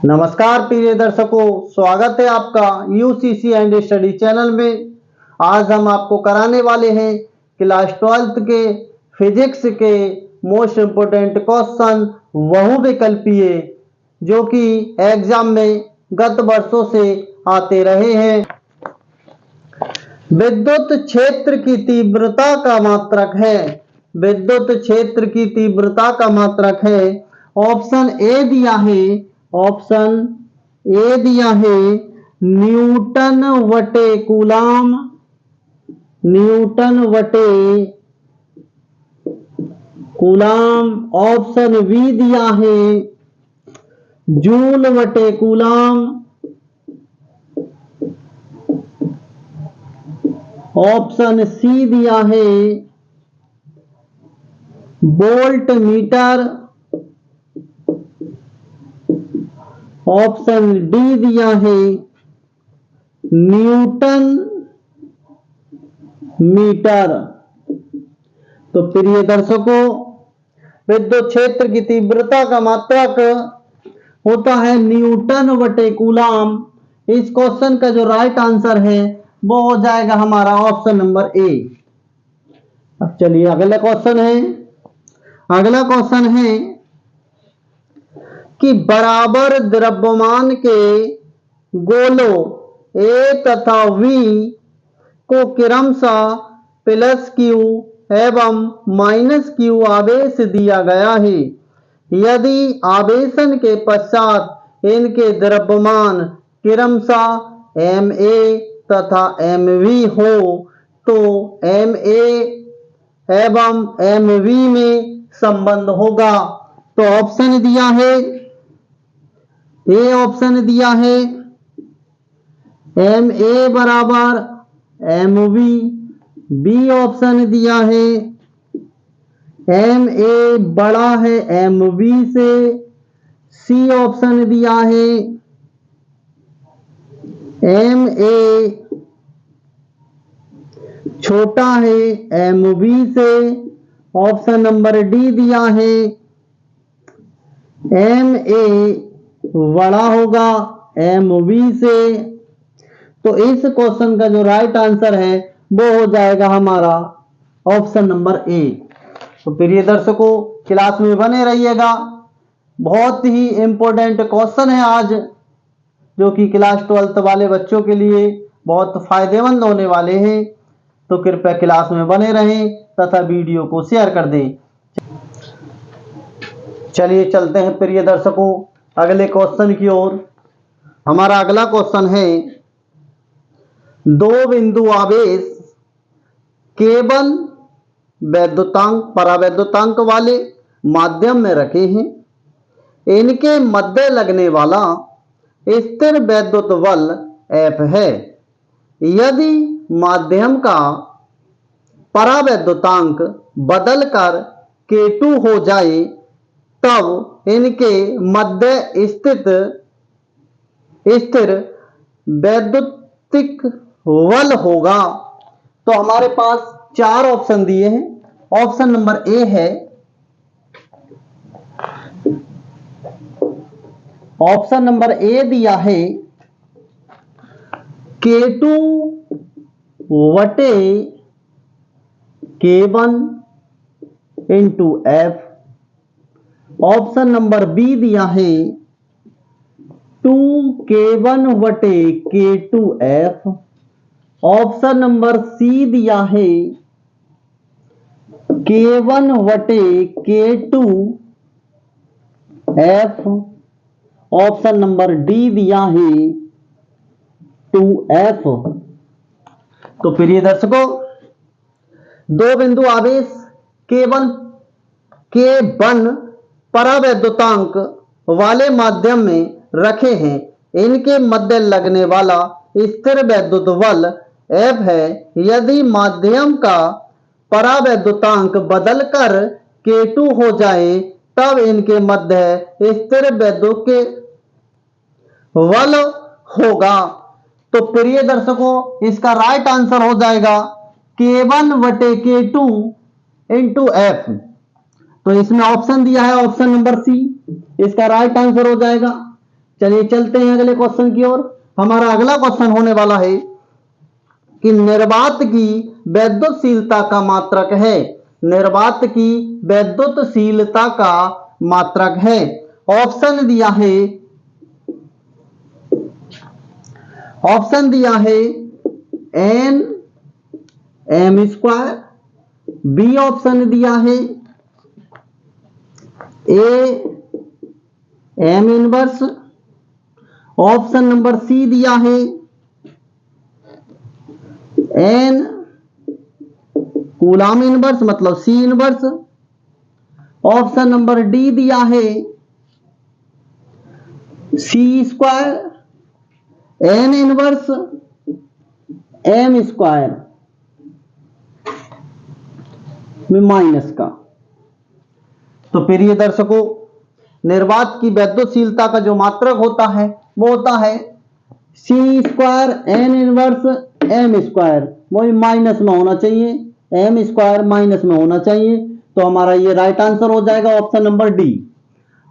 नमस्कार प्रिय दर्शकों, स्वागत है आपका यूसीसी एंड स्टडी चैनल में। आज हम आपको कराने वाले हैं क्लास 12th के फिजिक्स के मोस्ट इम्पोर्टेंट क्वेश्चन बहुविकल्पीय, जो कि एग्जाम में गत वर्षों से आते रहे हैं। विद्युत क्षेत्र की तीव्रता का मात्रक है। विद्युत क्षेत्र की तीव्रता का मात्रक है। ऑप्शन ए दिया है, ऑप्शन ए दिया है न्यूटन वटे कूलाम, न्यूटन वटे कूलाम। ऑप्शन बी दिया है जूल वटे कूलाम। ऑप्शन सी दिया है वोल्ट मीटर। ऑप्शन डी दिया है न्यूटन मीटर। तो प्रिय दर्शकों, विद्युत क्षेत्र की तीव्रता का मात्रक होता है न्यूटन वटे कूलाम। इस क्वेश्चन का जो राइट आंसर है वो हो जाएगा हमारा ऑप्शन नंबर ए। अब चलिए अगला क्वेश्चन है। अगला क्वेश्चन है कि बराबर द्रव्यमान के गोलों ए तथा वी को क्रमशः प्लस क्यू एवं माइनस क्यू आवेश दिया गया है। यदि आवेशन के पश्चात इनके द्रव्यमान क्रमशः एम ए तथा एम वी हो तो एम ए एवं एम वी में संबंध होगा। तो ऑप्शन दिया है, ए ऑप्शन दिया है एम ए बराबर एम वी, बी ऑप्शन दिया है एम ए बड़ा है एम वी से, सी ऑप्शन दिया है एम ए छोटा है एम वी से, ऑप्शन नंबर डी दिया है एम ए बड़ा होगा एम वी से। तो इस क्वेश्चन का जो राइट आंसर है वो हो जाएगा हमारा ऑप्शन नंबर ए। तो प्रिय दर्शकों, क्लास में बने रहिएगा। बहुत ही इंपॉर्टेंट क्वेश्चन है आज, जो कि क्लास 12th वाले बच्चों के लिए बहुत फायदेमंद होने वाले हैं। तो कृपया क्लास में बने रहें तथा वीडियो को शेयर कर दें। चलिए चलते हैं प्रिय दर्शकों अगले क्वेश्चन की ओर। हमारा अगला क्वेश्चन है, दो बिंदु आवेश केवल वैद्युतांक परावैद्युतांक वाले माध्यम में रखे हैं। इनके मध्य लगने वाला स्थिर वैद्युत बल F है। यदि माध्यम का परावैद्युतांक बदलकर K2 हो जाए तब इनके मध्य स्थिर वैद्युतिक बल होगा। तो हमारे पास चार ऑप्शन दिए हैं। ऑप्शन नंबर ए है, ऑप्शन नंबर ए दिया है K2 वटे K1 into F. Option number B दिया है 2K1 वटे K2F। ऑप्शन नंबर सी दिया है K1 वटे K2F। ऑप्शन नंबर डी दिया है 2F। तो प्रिय दर्शकों, दो बिंदु आवेश केवल K1 परावैद्युतांक वाले माध्यम में रखे हैं। इनके मध्य लगने वाला स्थिर वैद्युत बल F है। यदि माध्यम का परावैद्युतांक बदलकर K2 हो जाए तब इनके मध्य स्थिर वैद्युत के बल होगा। तो प्रिय दर्शकों, इसका राइट आंसर हो जाएगा K1 वटे K2 इंटू एफ। तो इसमें ऑप्शन दिया है ऑप्शन नंबर सी, इसका राइट आंसर हो जाएगा। चलिए चलते हैं अगले क्वेश्चन की ओर। हमारा अगला क्वेश्चन होने वाला है कि निर्वात की वैद्युतशीलता का मात्रक है। निर्वात की वैद्युतशीलता का मात्रक है। ऑप्शन दिया है, ऑप्शन दिया है N M square, B option दिया है A M inverse, option number C दिया है एन कूलाम इनवर्स मतलब C inverse, option number D दिया है C square N inverse M square में माइनस का। तो फिर ये दर्शकों, निर्वात की वैद्युतशीलता का जो मात्रक होता है वो होता है C square N inverse M square, वो माइनस में होना चाहिए, एम स्क्वायर माइनस में होना चाहिए। तो हमारा ये राइट आंसर हो जाएगा option number D.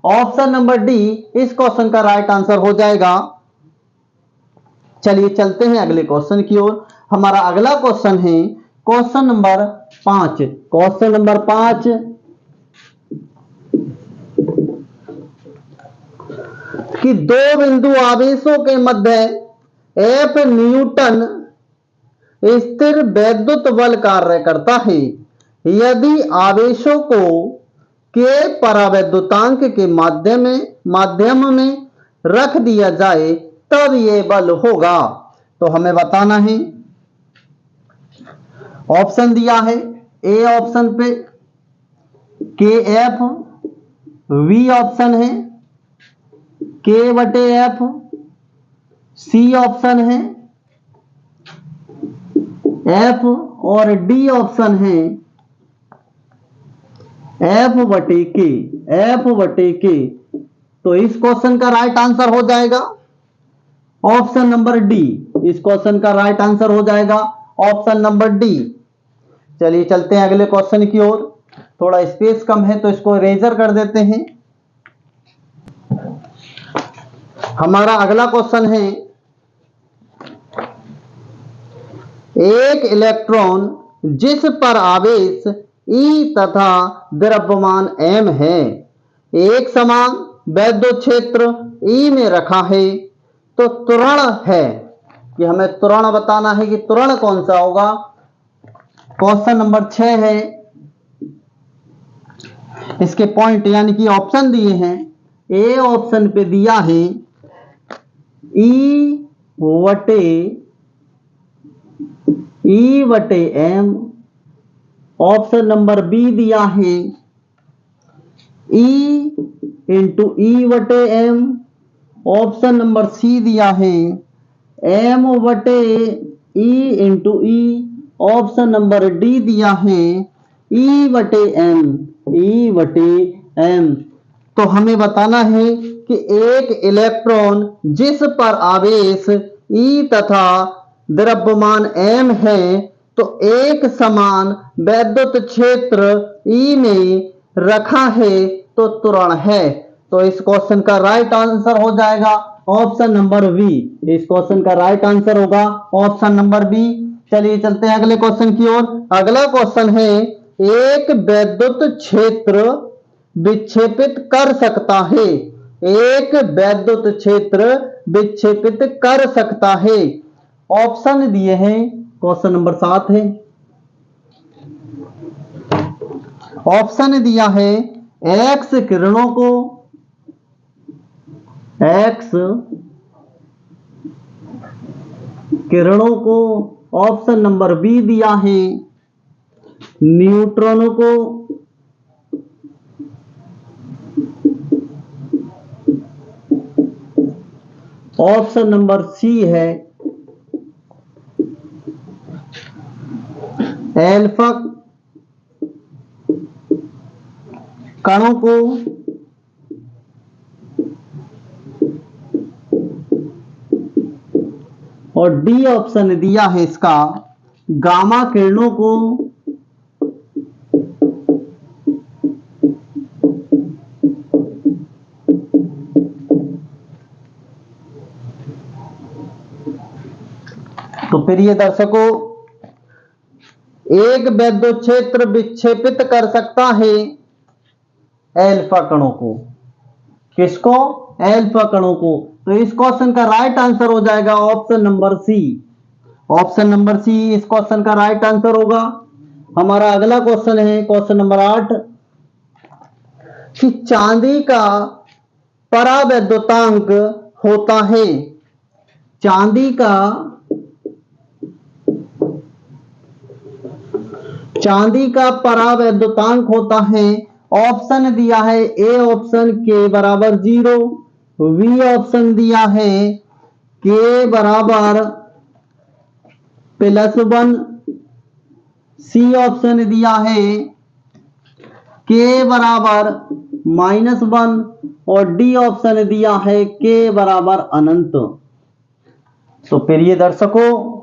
Option number D इस क्वेश्चन का राइट आंसर हो जाएगा। चलिए चलते हैं अगले क्वेश्चन की ओर। हमारा अगला क्वेश्चन है क्वेश्चन नंबर 5। क्वेश्चन नंबर 5, कि दो बिंदु आवेशों के मध्य एफ न्यूटन स्थिर वैद्युत बल कार्य करता है। यदि आवेशों को के परावैद्युतांक के माध्यम में रख दिया जाए तब ये बल होगा। तो हमें बताना है, ऑप्शन दिया है ए ऑप्शन पे के एफ, वी ऑप्शन है के बटे एफ, सी ऑप्शन है एफ और डी ऑप्शन है एफ बटे के, एफ बटे के। तो इस क्वेश्चन का राइट आंसर हो जाएगा ऑप्शन नंबर डी। इस क्वेश्चन का राइट आंसर हो जाएगा ऑप्शन नंबर डी। चलिए चलते हैं अगले क्वेश्चन की ओर। थोड़ा स्पेस कम है तो इसको इरेजर कर देते हैं। हमारा अगला क्वेश्चन है, एक इलेक्ट्रॉन जिस पर आवेश E तथा द्रव्यमान m है, एक समान वैद्युत क्षेत्र E में रखा है, तो त्वरण है कि हमें त्वरण बताना है कि त्वरण कौन सा होगा। क्वेश्चन नंबर 6 है, इसके पॉइंट यानी कि ऑप्शन दिए हैं। ए ऑप्शन पे दिया है ई बटे एम, ऑप्शन नंबर बी दिया है ई इंटू ई बटे एम, ऑप्शन नंबर सी दिया है एम बटे ई इंटू ई, ऑप्शन नंबर डी दिया है ई बटे एम, ई बटे एम। तो हमें बताना है कि एक इलेक्ट्रॉन जिस पर आवेश E तथा द्रव्यमान m है, तो एक समान वैद्युत क्षेत्र E में रखा है, तो त्वरण है। तो इस क्वेश्चन का राइट आंसर हो जाएगा ऑप्शन नंबर बी। इस क्वेश्चन का राइट आंसर होगा ऑप्शन नंबर बी। चलिए चलते हैं अगले क्वेश्चन की ओर। अगला क्वेश्चन है, एक वैद्युत क्षेत्र विक्षेपित कर सकता है, एक वैद्युत क्षेत्र विक्षेपित कर सकता है। ऑप्शन दिए हैं, क्वेश्चन नंबर 7 है। ऑप्शन दिया है एक्स किरणों को, एक्स किरणों को, ऑप्शन नंबर बी दिया है न्यूट्रॉनों को, ऑप्शन नंबर सी है एल्फा कणों को, और डी ऑप्शन दिया है इसका गामा किरणों को, तो फिर ये दर्शकों, एक विद्युत क्षेत्र विक्षेपित कर सकता है एल्फा कणों को। किसको? एल्फा कणों को। तो इस क्वेश्चन का राइट आंसर हो जाएगा option number C. Option number C इस क्वेश्चन का राइट आंसर होगा। हमारा अगला क्वेश्चन है क्वेश्चन नंबर 8 कि चांदी का परावैद्युतांक होता है। चांदी का परावैद्युतांक होता है। ऑप्शन दिया है ए ऑप्शन के बराबर 0, बी ऑप्शन दिया है के बराबर +1, सी ऑप्शन दिया है के बराबर -1 और डी ऑप्शन दिया है के बराबर अनंत। तो फिर ये दर्शकों,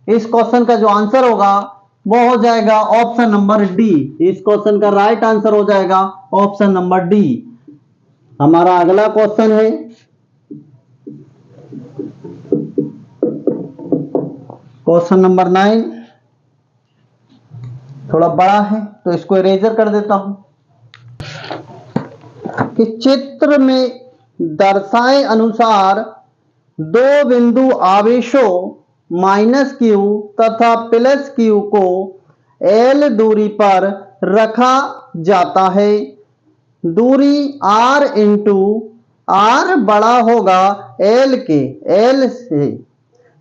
इस क्वेश्चन का जो आंसर होगा वो हो जाएगा ऑप्शन नंबर डी। इस क्वेश्चन का राइट आंसर हो जाएगा ऑप्शन नंबर डी। हमारा अगला क्वेश्चन है क्वेश्चन नंबर 9। थोड़ा बड़ा है तो इसको इरेजर कर देता हूं कि चित्र में दर्शाए अनुसार दो बिंदु आवेशों -q तथा +q को L दूरी पर रखा जाता है। दूरी r इंटू r बड़ा होगा L से,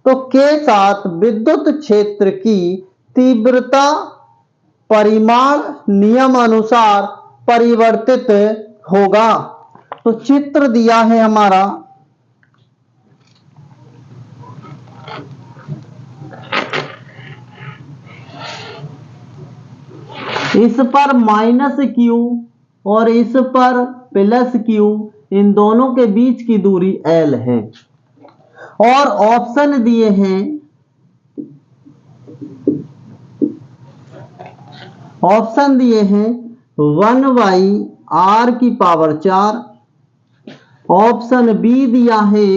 तो के साथ विद्युत क्षेत्र की तीव्रता परिमाण नियम अनुसार परिवर्तित होगा। तो चित्र दिया है हमारा, इस पर -q और इस पर +q, इन दोनों के बीच की दूरी L है। और ऑप्शन दिए हैं, ऑप्शन दिए हैं 1/r⁴, ऑप्शन बी दिया है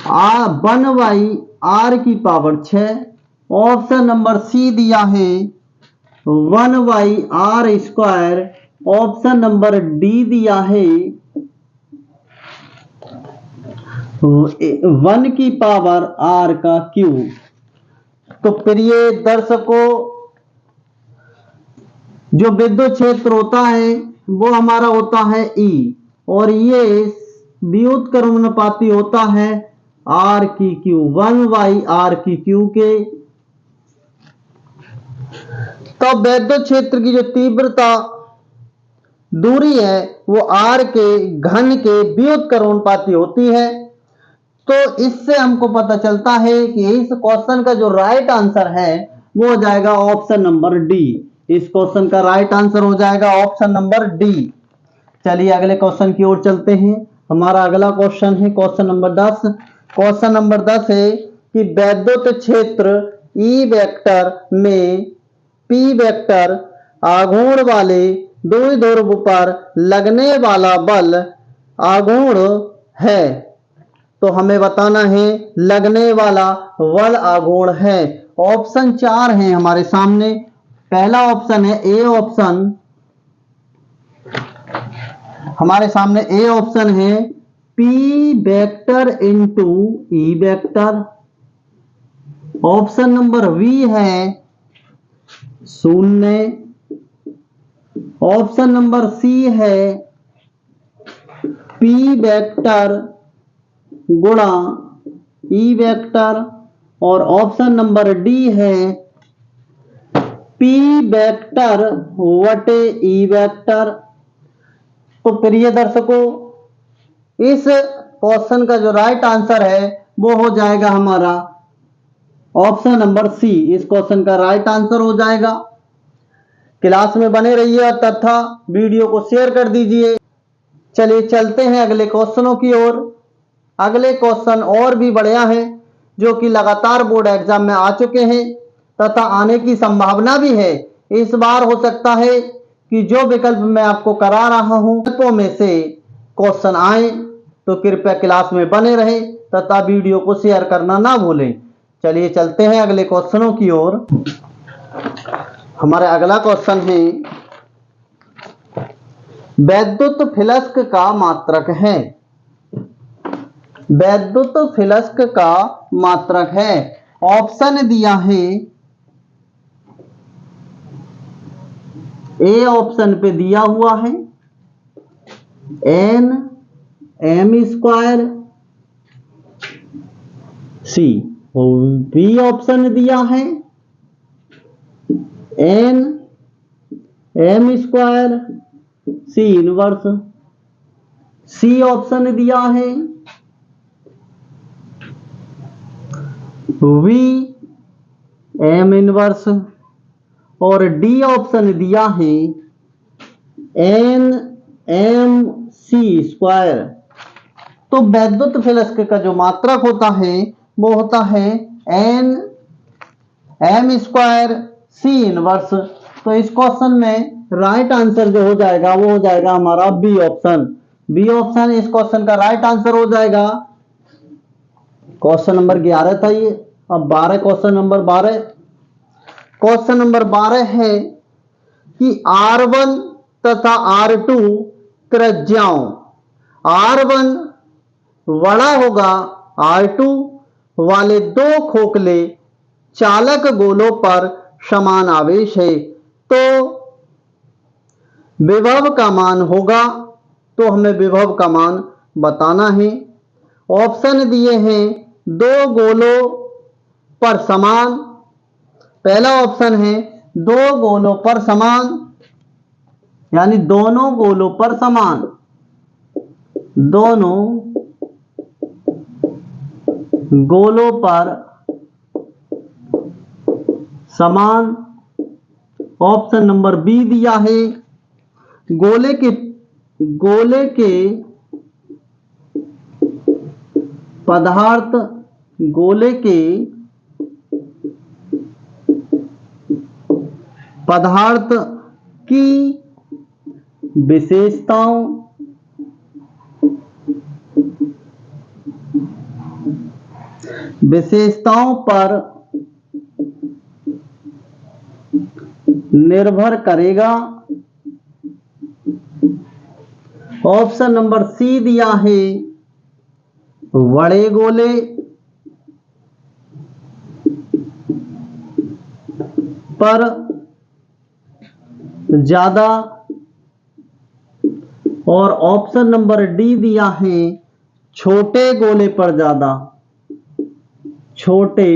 1/r⁶, ऑप्शन नंबर सी दिया है 1/r², ऑप्शन नंबर डी दिया है 1r⁵। तो प्रिय दर्शकों, जो विद्युत क्षेत्र होता है वो हमारा होता है E, और ये व्युत्क्रमानुपाती होता है r⁵, 1/r⁵ के। तो विद्युत क्षेत्र की जो तीव्रता दूरी है वो r के घन के व्युत्क्रमानुपाती होती है। तो इससे हमको पता चलता है कि इस क्वेश्चन का जो राइट आंसर है वो हो जाएगा ऑप्शन नंबर डी। इस क्वेश्चन का राइट आंसर हो जाएगा ऑप्शन नंबर डी। चलिए अगले क्वेश्चन की ओर चलते हैं। हमारा अगला क्वेश्चन है क्वेश्चन नंबर 10। क्वेश्चन नंबर 10 है कि विद्युत क्षेत्र ई वेक्टर में पी वेक्टर आघूर्ण वाले द्विध्रुव पर लगने वाला बल आघूर्ण है। तो हमें बताना है लगने वाला बल आघूर्ण है। ऑप्शन 4 हैं हमारे सामने। पहला ऑप्शन है ए ऑप्शन, हमारे सामने ए ऑप्शन है P vector into E vector. Option number B है 0। ऑप्शन नंबर सी है P वेक्टर गुणा ई वेक्टर, और ऑप्शन नंबर डी है P वेक्टर वटे ई वेक्टर। तो प्रिय दर्शकों, इस क्वेश्चन का जो राइट आंसर है वो हो जाएगा हमारा ऑप्शन नंबर सी। इस क्वेश्चन का राइट आंसर हो जाएगा। क्लास में बने रहिए तथा वीडियो को शेयर कर दीजिए। चलिए चलते हैं अगले क्वेश्चनों की ओर। अगले क्वेश्चन और भी बढ़िया है, जो कि लगातार बोर्ड एग्जाम में आ चुके हैं तथा आने की संभावना भी है। इस बार हो सकता है कि जो विकल्प मैं आपको करा रहा हूं विकल्पों में से क्वेश्चन आए, तो कृपया क्लास में बने रहें तथा वीडियो को शेयर करना ना भूलें। चलिए चलते हैं अगले क्वेश्चनों की ओर। हमारा अगला क्वेश्चन है, वैद्युत फिलस्क का मात्रक है। वैद्युत फिलस्क का मात्रक है। ऑप्शन दिया है, ए ऑप्शन पे दिया हुआ है N M square C, B option दिया है N M square C inverse, C option दिया है वी एम इनवर्स और डी ऑप्शन दिया है एन एम सी स्क्वायर। तो वैद्युत फिलस्क का जो मात्रक होता है वो होता है N M square C inverse. तो इस क्वेश्चन में राइट आंसर जो हो जाएगा वो हो जाएगा हमारा बी ऑप्शन। बी ऑप्शन इस क्वेश्चन का राइट आंसर हो जाएगा। क्वेश्चन नंबर 11 था ये। अब 12 क्वेश्चन नंबर 12। क्वेश्चन नंबर 12 है कि R1 तथा R2 त्रिज्याओं, R1 बड़ा होगा R2 वाले दो खोखले चालक गोलों पर समान आवेश है, तो विभव का मान होगा। तो हमें विभव का मान बताना है। ऑप्शन दिए हैं दो गोलों पर समान। पहला ऑप्शन है दो गोलों पर समान, यानी दोनों गोलों पर समान, दोनों गोलों पर समान। ऑप्शन नंबर बी दिया है गोले के पदार्थ, गोले के पदार्थ की विशेषताओं पर निर्भर करेगा। ऑप्शन नंबर सी दिया है बड़े गोले पर ज्यादा, और ऑप्शन नंबर डी दिया है छोटे गोले पर ज्यादा, छोटे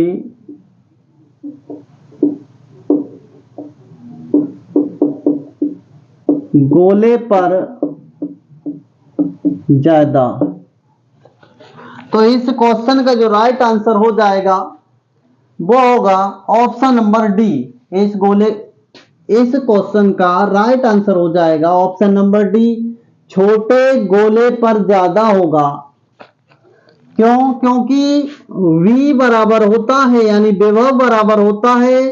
गोले पर ज्यादा। तो इस क्वेश्चन का जो राइट आंसर हो जाएगा वो होगा ऑप्शन नंबर डी। इस क्वेश्चन का राइट आंसर हो जाएगा ऑप्शन नंबर डी, छोटे गोले पर ज्यादा होगा। क्यों? क्योंकि V बराबर होता है, यानी विभव बराबर होता है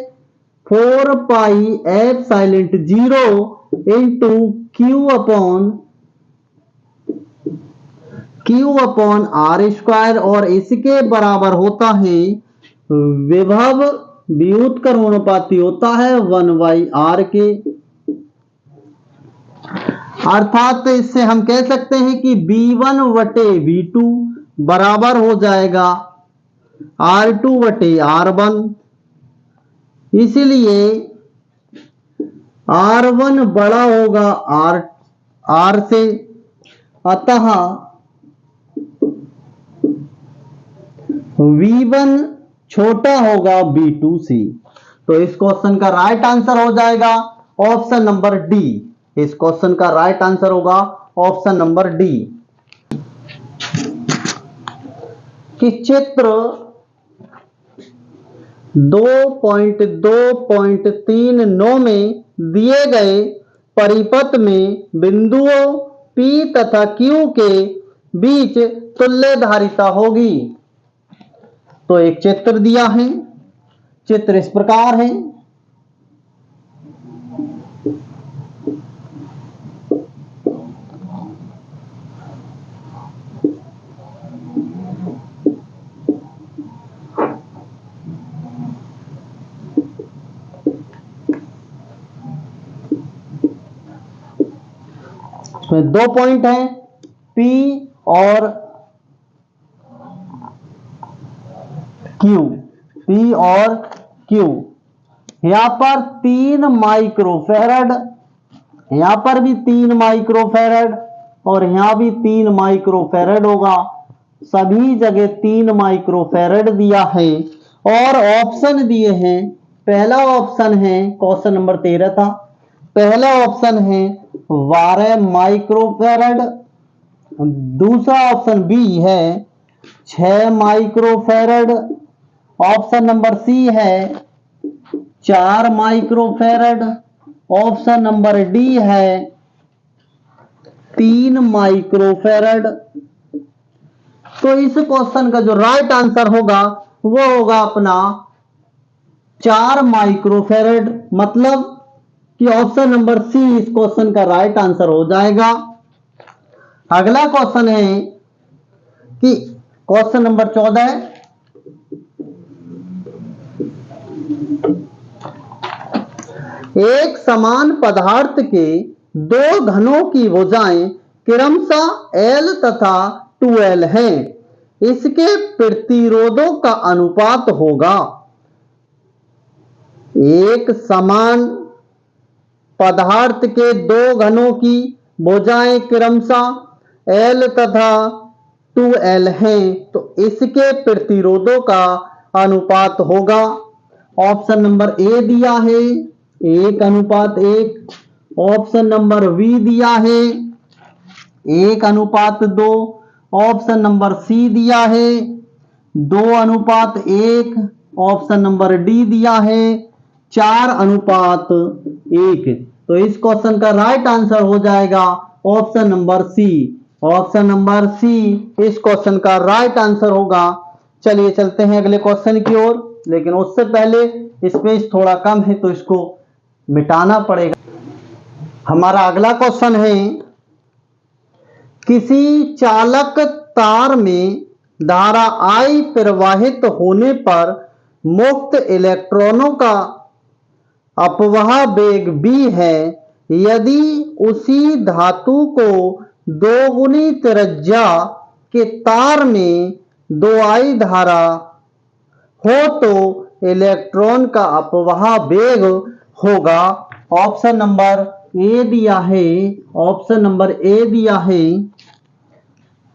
4 pi epsilon 0 into Q upon R square, और इसके बराबर होता है विभव व्युत्क्रमानुपाती होता है 1/r के। अर्थात इससे हम कह सकते हैं कि V1 बटे V2 बराबर हो जाएगा R2 बटे R1। इसलिए R1 बड़ा होगा R से, अतः V1 छोटा होगा V2 से। तो इस क्वेश्चन का राइट आंसर हो जाएगा ऑप्शन नंबर डी। इस क्वेश्चन का राइट आंसर होगा ऑप्शन नंबर डी। कि चित्र 2.2.39 में दिए गए परिपथ में बिंदुओं P तथा Q के बीच तुल्य धारिता होगी। तो एक चित्र दिया है, चित्र इस प्रकार है। उसमें 2 पॉइंट हैं, P और Q, P और Q। यहां पर 3 माइक्रोफैरड, यहां पर भी 3 माइक्रोफैरड और यहां भी 3 माइक्रोफैरड होगा। सभी जगह 3 माइक्रोफैरड दिया है और ऑप्शन दिए हैं। पहला ऑप्शन है, क्वेश्चन नंबर 13 था, पहला ऑप्शन है 12 माइक्रोफैरड, दूसरा ऑप्शन बी है 6 माइक्रोफैरड, ऑप्शन नंबर सी है 4 माइक्रोफैरड, ऑप्शन नंबर डी है 3 माइक्रोफैरड। तो इस क्वेश्चन का जो राइट आंसर होगा वो होगा अपना 4 माइक्रोफैरड, मतलब कि ऑप्शन नंबर सी इस क्वेश्चन का राइट आंसर हो जाएगा। अगला क्वेश्चन है कि क्वेश्चन नंबर 14 है, एक समान पदार्थ के 2 घनों की भुजाएं क्रमशः L तथा 2L हैं, इसके प्रतिरोधों का अनुपात होगा। एक समान पदार्थ के 2 घनों की भुजाएं क्रमशः L तथा 2L हैं, तो इसके प्रतिरोधों का अनुपात होगा। ऑप्शन नंबर ए दिया है 1:1, ऑप्शन नंबर बी दिया है 1:2, ऑप्शन नंबर सी दिया है 2:1, ऑप्शन नंबर डी दिया है 4:1। तो इस क्वेश्चन का राइट आंसर हो जाएगा option number C. Option number C इस क्वेश्चन का राइट आंसर होगा। चलिए चलते हैं अगले क्वेश्चन की ओर, लेकिन उससे पहले स्पेस थोड़ा कम है तो इसको मिटाना पड़ेगा। हमारा अगला क्वेश्चन है, किसी चालक तार में धारा I प्रवाहित होने पर मुक्त इलेक्ट्रॉनों का अपवाह वेग b है, यदि उसी धातु को दोगुनी त्रिज्या के तार में 2I धारा हो तो इलेक्ट्रॉन का अपवाह वेग होगा। ऑप्शन नंबर ए दिया है, ऑप्शन नंबर ए दिया है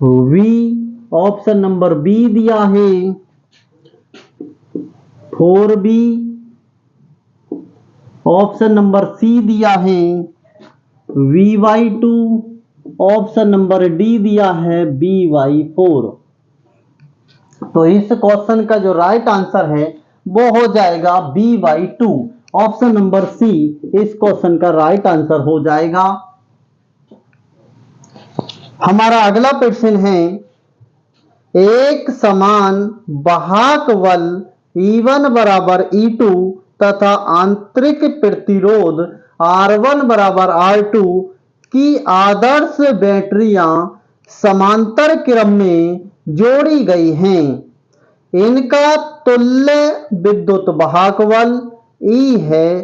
v, ऑप्शन नंबर बी दिया है 4b, ऑप्शन नंबर सी दिया है v/2, ऑप्शन नंबर डी दिया है b/4। तो इस क्वेश्चन का जो राइट आंसर है वो हो जाएगा b/2। ऑप्शन नंबर सी इस क्वेश्चन का राइट आंसर हो जाएगा। हमारा अगला प्रश्न है, एक समान वाहक बल E1 बराबर E2 तथा आंतरिक प्रतिरोध R1 बराबर R2 की आदर्श बैटरियां समांतर क्रम में जोड़ी गई हैं, इनका तुल्य विद्युत वाहक बल E है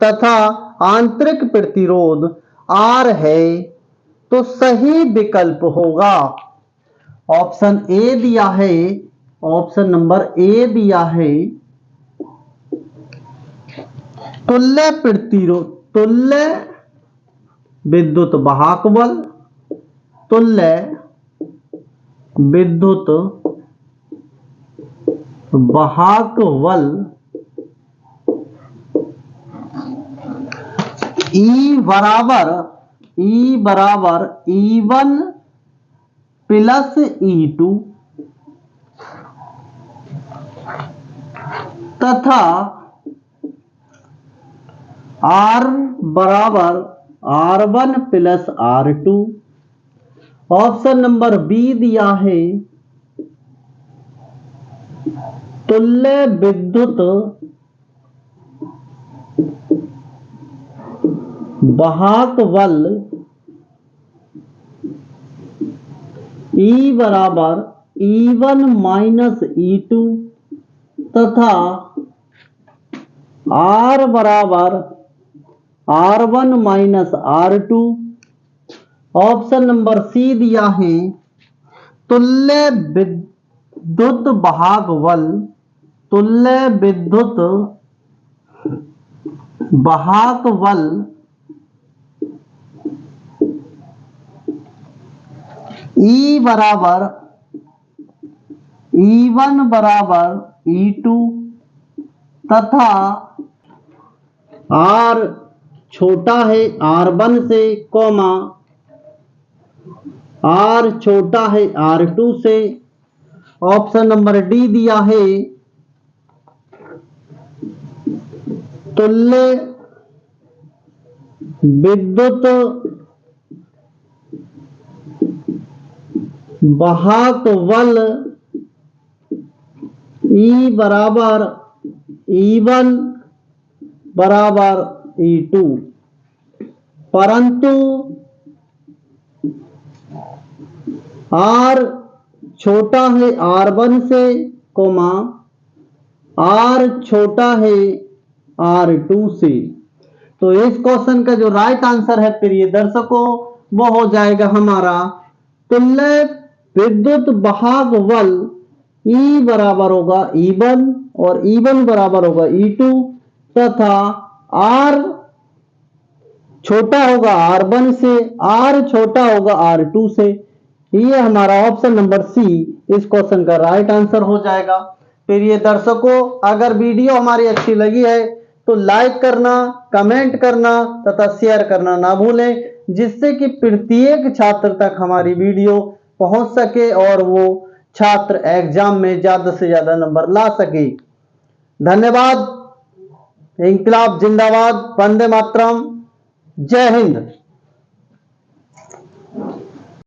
तथा आंतरिक प्रतिरोध R है, तो सही विकल्प होगा। ऑप्शन ए दिया है, ऑप्शन नंबर ए दिया है तुल्य प्रतिरोध, तुल्य विद्युत वाहक बल, तुल्य विद्युत वाहक बल E बराबर E1 प्लस E2 तथा R बराबर R1 plus R2। Option number B दिया है तुल्य विद्युत वाहक बल E बराबर E1 माइनस E2 तथा R बराबर R1 minus R2। Option number C दिया है तुल्य विद्युत वाहक बल, तुल्य विद्युत वाहक बल E बराबर E1 बराबर E2 तथा R छोटा है R1 से, कॉमा R छोटा है R2 से। ऑप्शन नंबर डी दिया है तुल्य विद्युत वाहक बल E बराबर E1 बराबर E2, परंतु R छोटा है R1 से, कोमा R छोटा है R2 से। तो इस क्वेश्चन का जो राइट आंसर है प्रिय दर्शकों वो हो जाएगा हमारा तुल्य विद्युत वाहक बल E बराबर होगा E1 और E1 बराबर होगा E2 तथा R छोटा होगा R1 से, R छोटा होगा R2 से। ये हमारा ऑप्शन नंबर सी इस क्वेश्चन का राइट आंसर हो जाएगा। प्रिय दर्शकों अगर वीडियो हमारी अच्छी लगी है तो लाइक करना, कमेंट करना तथा शेयर करना ना भूलें, जिससे कि प्रत्येक छात्र तक हमारी वीडियो पहुंच सके और वो छात्र एग्जाम में ज्यादा से ज्यादा नंबर ला सके। धन्यवाद। इंकलाब जिंदाबाद, वंदे मातरम, जय हिंद।